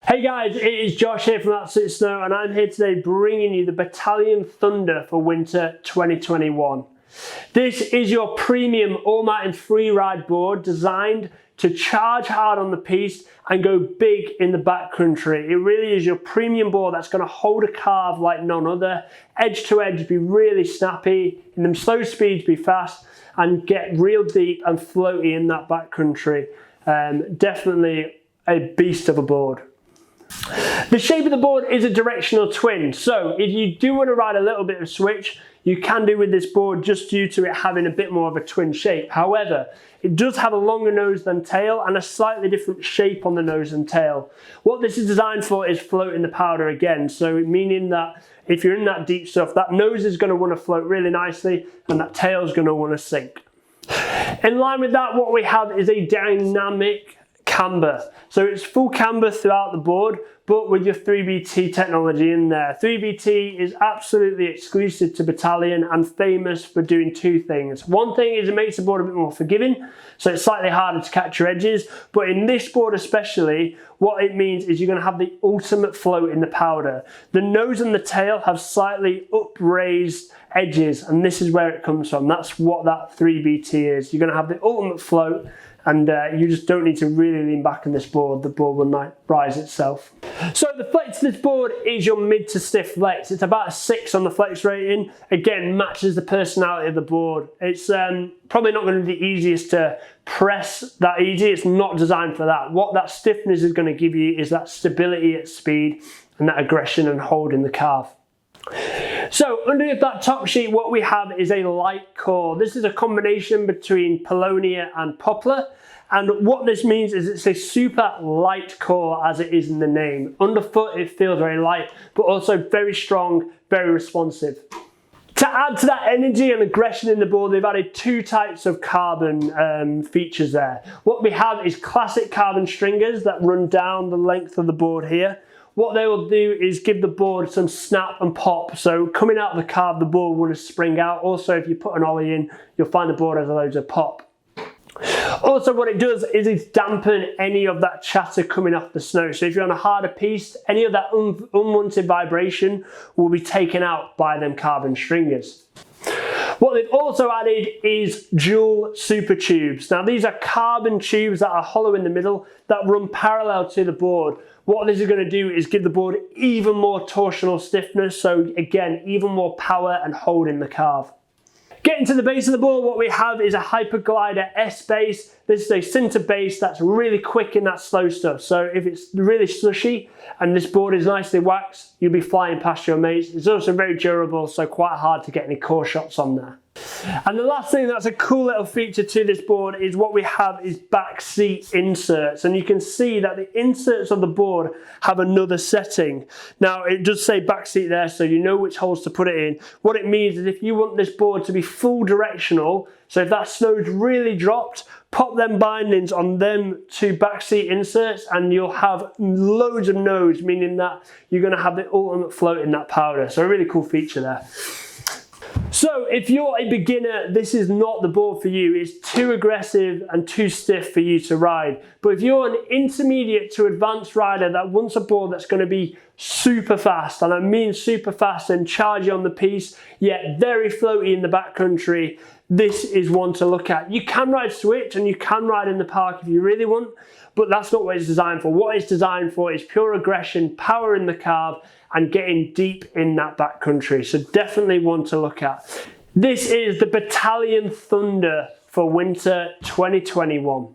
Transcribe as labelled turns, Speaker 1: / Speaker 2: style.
Speaker 1: Hey guys, it is Josh here from Backseat Snow and I'm here today bringing you the Bataleon Thunder for winter 2021. This is your premium all-mountain free-ride board designed to charge hard on the piste and go big in the backcountry. It really is your premium board that's going to hold a carve like none other, edge to edge be really snappy, in them slow speeds be fast and get real deep and floaty in that backcountry. Definitely a beast of a board. The shape of the board is a directional twin, so if you do want to ride a little bit of switch, you can do with this board just due to it having a bit more of a twin shape. However, it does have a longer nose than tail and a slightly different shape on the nose and tail. What this is designed for is floating the powder again, so meaning that if you're in that deep stuff, that nose is going to want to float really nicely and that tail is going to want to sink. In line with that, what we have is a dynamic camber. So it's full camber throughout the board, but with your 3BT technology in there. 3BT is absolutely exclusive to Bataleon and famous for doing two things. One thing is it makes the board a bit more forgiving, so it's slightly harder to catch your edges, but in this board especially, what it means is you're going to have the ultimate float in the powder. The nose and the tail have slightly upraised edges, and this is where it comes from. That's what that 3BT is. You're going to have the ultimate float, and you just don't need to really lean back on this board. The board will rise itself. So the flex of this board is your mid to stiff flex. It's about a 6 on the flex rating. Again, matches the personality of the board. It's probably not going to be the easiest to press that easy. It's not designed for that. What that stiffness is going to give you is that stability at speed and that aggression and hold in the carve. So underneath that top sheet, what we have is a light core. This is a combination between Paulownia and Poplar. And what this means is it's a super light core as it is in the name. Underfoot, it feels very light, but also very strong, very responsive. To add to that energy and aggression in the board, they've added two types of carbon features there. What we have is classic carbon stringers that run down the length of the board here. What they will do is give the board some snap and pop. So coming out of the carve, the board will just spring out. Also, if you put an Ollie in, you'll find the board has loads of pop. Also, what it does is it dampen any of that chatter coming off the snow. So if you're on a harder piste, any of that unwanted vibration will be taken out by them carbon stringers. What they've also added is dual super tubes. Now these are carbon tubes that are hollow in the middle that run parallel to the board. What this is going to do is give the board even more torsional stiffness, so again, even more power and hold in the carve. Getting to the base of the board, what we have is a Hyperglider S base. This is a sinter base that's really quick in that slow stuff. So if it's really slushy and this board is nicely waxed, you'll be flying past your mates. It's also very durable, so quite hard to get any core shots on there. And the last thing that's a cool little feature to this board is what we have is backseat inserts. And you can see that the inserts of the board have another setting. Now it does say backseat there, so you know which holes to put it in. What it means is if you want this board to be full directional, so if that snow's really dropped, pop them bindings on them two backseat inserts and you'll have loads of nose, meaning that you're going to have the ultimate float in that powder. So a really cool feature there. So if you're a beginner, this is not the board for you. It's too aggressive and too stiff for you to ride. But if you're an intermediate to advanced rider that wants a board that's going to be super fast, and I mean super fast and chargy on the piste, yet very floaty in the backcountry, this is one to look at. You can ride switch and you can ride in the park if you really want, but that's not what it's designed for. What it's designed for is pure aggression, power in the carve, and getting deep in that backcountry. So definitely one to look at. This is the Bataleon Thunder for winter 2021.